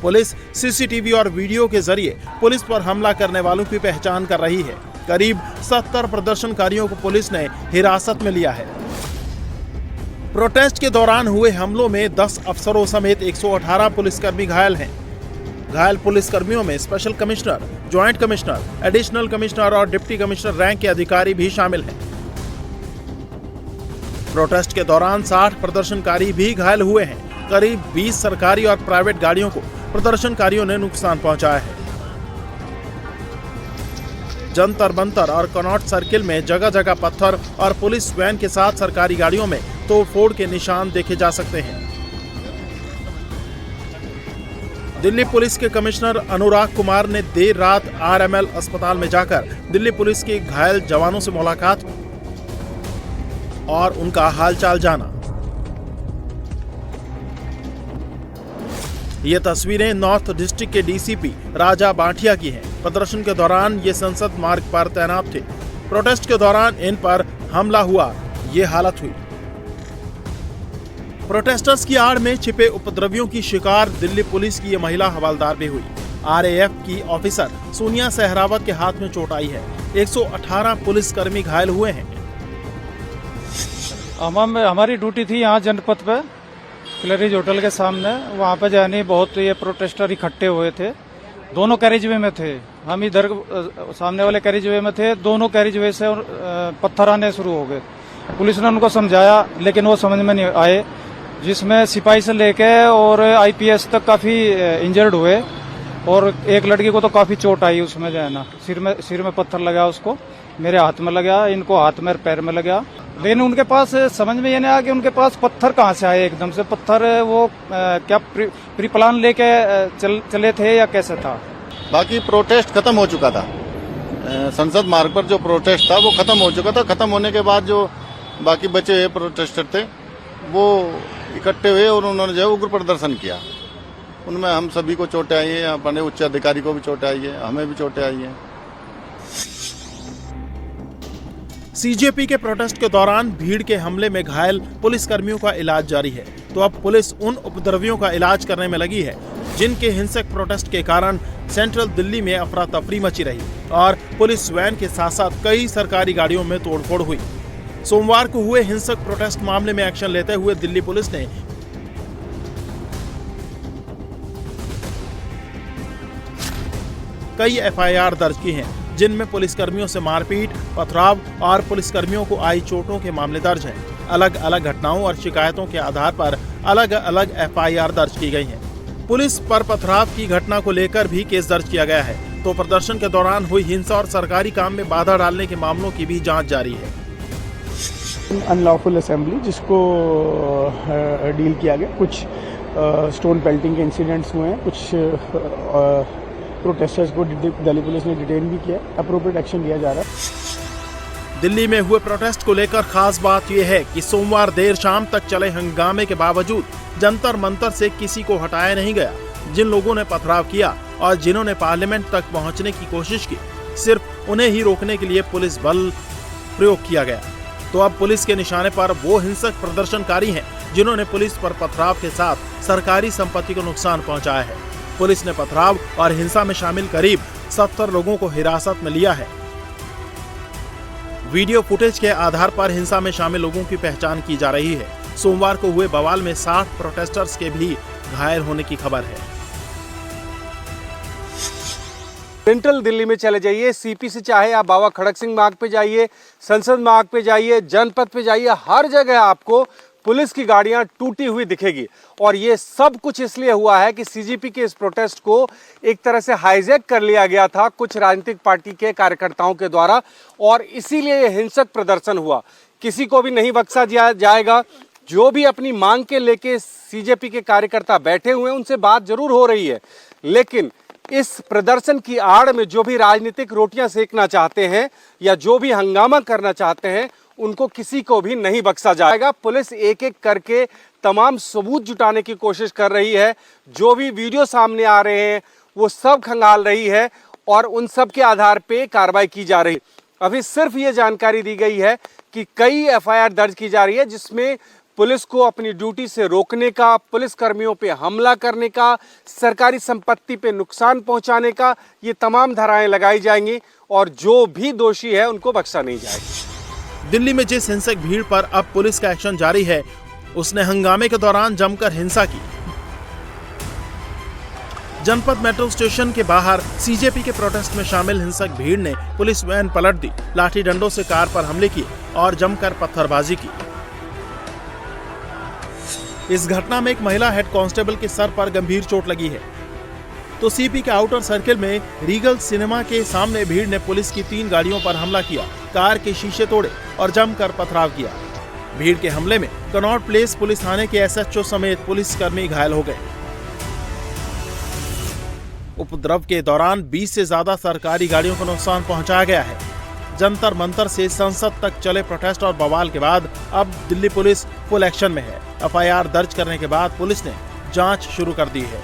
Police CCTV और video के जरिए पुलिस पर हमला करने वालों की पहचान कर रही है। करीब 70 प्रदर्शनकारियों को पुलिस ने हिरासत में लिया है। प्रोटेस्ट के दौरान हुए हमलों में 10 अफसरों समेत 118 पुलिसकर्मी घायल हैं। घायल पुलिसकर्मियों में special commissioner, joint commissioner, additional commissioner और डिप्टी कमिश्नर रैंक के अधिकारी भी शामिल हैं। प्रोटेस्ट के दौरान 60 प्रदर्शनकारी भी घायल हुए हैं। करीब 20 सरकारी और प्राइवेट गाड़ियों को प्रदर्शनकारियों ने नुकसान पहुंचाया है। जंतर मंतर और कनॉट सर्किल में जगह जगह पत्थर और पुलिस वैन के साथ सरकारी गाड़ियों में तोड़फोड़ के निशान देखे जा सकते हैं। दिल्ली पुलिस के कमिश्नर अनुराग कुमार ने देर रात आरएमएल अस्पताल में जाकर दिल्ली पुलिस के घायल जवानों से मुलाकात और उनका हालचाल जाना। ये तस्वीरें नॉर्थ डिस्ट्रिक्ट के डीसीपी राजा बांटिया की हैं। प्रदर्शन के दौरान ये संसद मार्ग पर तैनात थे। प्रोटेस्ट के दौरान इन पर हमला हुआ, ये हालत हुई। प्रोटेस्टर्स की आड़ में छिपे उपद्रवियों की शिकार दिल्ली पुलिस की ये महिला हवलदार भी हुई। आरएएफ की ऑफिसर सोनिया सहरावत के हाथ में चोट आई है। 118 पुलिसकर्मी घायल हुए हैं। हमारी ड्यूटी थी यहाँ जनपद पे क्लरीज होटल के सामने। वहाँ पे जाने बहुत ये प्रोटेस्टर इकट्ठे हुए थे। दोनों कैरिजवे में थे, हम इधर सामने वाले कैरिजवे में थे। दोनों कैरिजवे से पत्थर आने शुरू हो गए। पुलिस ने उनको समझाया लेकिन वो समझ में नहीं आए, जिसमें सिपाही से लेके और आईपीएस तक काफी इंजर्ड हुए और एक लड़की को तो काफी चोट आई। उसमें जो है ना सिर में पत्थर लगा, उसको मेरे हाथ में लगा, इनको हाथ में पैर में लगा। लेकिन उनके पास समझ में ये नहीं आया कि उनके पास पत्थर कहाँ से आए एकदम से। पत्थर वो क्या प्री प्लान लेके चले थे या कैसे था। बाकी प्रोटेस्ट खत्म हो चुका था। संसद मार्ग पर जो प्रोटेस्ट था वो खत्म हो चुका था। खत्म होने के बाद जो बाकी बचे हुए प्रोटेस्टर थे वो इकट्ठे हुए और उन्होंने जो है उग्र प्रदर्शन किया। उनमें हम सभी को चोटें आई हैं, अपने उच्च अधिकारी को भी चोटें आई है, हमें भी चोटें आई हैं। सीजेपी के प्रोटेस्ट के दौरान भीड़ के हमले में घायल पुलिसकर्मियों का इलाज जारी है। तो अब पुलिस उन उपद्रवियों का इलाज करने में लगी है जिनके हिंसक प्रोटेस्ट के कारण सेंट्रल दिल्ली में अफरा तफरी मची रही और पुलिस वैन के साथ साथ कई सरकारी गाड़ियों में तोड़फोड़ हुई। सोमवार को हुए हिंसक प्रोटेस्ट मामले में एक्शन लेते हुए दिल्ली पुलिस ने कई एफआईआर दर्ज की हैं, जिनमें पुलिसकर्मियों से मारपीट, पथराव और पुलिसकर्मियों को आई चोटों के मामले दर्ज हैं। अलग अलग घटनाओं और शिकायतों के आधार पर अलग अलग एफआईआर दर्ज की गई हैं। पुलिस पर पथराव की घटना को लेकर भी केस दर्ज किया गया है। तो प्रदर्शन के दौरान हुई हिंसा और सरकारी काम में बाधा डालने के मामलों की भी जांच जारी है। अनलॉफुल असेंबली जिसको डील किया गया, कुछ स्टोन पेल्टिंग के इंसिडेंट्स हुए हैं, कुछ प्रोटेस्टर्स को दिल्ली पुलिस ने डिटेन भी किया। अप्रोप्रिएट एक्शन लिया जा रहा है। दिल्ली में हुए प्रोटेस्ट को लेकर खास बात यह है कि सोमवार देर शाम तक चले हंगामे के बावजूद जंतर मंतर से किसी को हटाया नहीं गया। जिन लोगों ने पथराव किया और जिन्होंने पार्लियामेंट तक पहुंचने की कोशिश की, सिर्फ उन्हें ही रोकने के लिए पुलिस बल प्रयोग किया गया। तो अब पुलिस के निशाने पर वो हिंसक प्रदर्शनकारी हैं जिन्होंने पुलिस पर पथराव के साथ सरकारी संपत्ति को नुकसान पहुंचाया है। पुलिस ने पथराव और हिंसा में शामिल करीब 70 लोगों को हिरासत में लिया है। वीडियो फुटेज के आधार पर हिंसा में शामिल लोगों की पहचान की जा रही है। सोमवार को हुए बवाल में 60 प्रोटेस्टर्स के भी घायल होने की खबर है। सेंट्रल दिल्ली में चले जाइए, सीपी से चाहे आप बाबा खड़क सिंह मार्ग पे जाइए, संसद मार्ग पे जाइए, जनपद पे जाइए, हर जगह आपको पुलिस की गाड़ियां टूटी हुई दिखेगी। और ये सब कुछ इसलिए हुआ है कि सीजेपी के इस प्रोटेस्ट को एक तरह से हाईजैक कर लिया गया था कुछ राजनीतिक पार्टी के कार्यकर्ताओं के द्वारा, और इसीलिए ये हिंसक प्रदर्शन हुआ। किसी को भी नहीं बख्शा जाएगा। जो भी अपनी मांग के लेके सीजेपी के कार्यकर्ता बैठे हुए हैं उनसे बात जरूर हो रही है, लेकिन इस प्रदर्शन की आड़ में जो भी राजनीतिक रोटियां सेकना चाहते हैं या जो भी हंगामा करना चाहते हैं उनको किसी को भी नहीं बख्शा जाएगा। पुलिस एक एक करके तमाम सबूत जुटाने की कोशिश कर रही है। जो भी वीडियो सामने आ रहे हैं वो सब खंगाल रही है और उन सब के आधार पे कार्रवाई की जा रही है। अभी सिर्फ ये जानकारी दी गई है कि कई एफआईआर दर्ज की जा रही है जिसमें पुलिस को अपनी ड्यूटी से रोकने का, पुलिस कर्मियों पे हमला करने का, सरकारी संपत्ति पे नुकसान पहुंचाने का, ये तमाम धाराएं लगाई जाएंगी और जो भी दोषी है उनको बख्शा नहीं जाएगा। दिल्ली में जिस हिंसक भीड़ पर अब पुलिस का एक्शन जारी है, उसने हंगामे के दौरान जमकर हिंसा की। जनपद मेट्रो स्टेशन के बाहर सीजेपी के प्रोटेस्ट में शामिल हिंसक भीड़ ने पुलिस वैन पलट दी, लाठी डंडों से कार पर हमले किए और जमकर पत्थरबाजी की। इस घटना में एक महिला हेड कांस्टेबल के सर पर गंभीर चोट लगी है। तो सीपी के आउटर सर्किल में रीगल सिनेमा के सामने भीड़ ने पुलिस की 3 गाड़ियों पर हमला किया, कार के शीशे तोड़े और जमकर पथराव किया। भीड़ के हमले में कनॉट प्लेस पुलिस थाने के एसएचओ समेत पुलिसकर्मी घायल हो गए। उपद्रव के दौरान 20 से ज्यादा सरकारी गाड़ियों को नुकसान पहुंचाया गया है। जंतर मंतर से संसद तक चले प्रोटेस्ट और बवाल के बाद अब दिल्ली पुलिस फुल एक्शन में है। एफआईआर दर्ज करने के बाद पुलिस ने जांच शुरू कर दी है।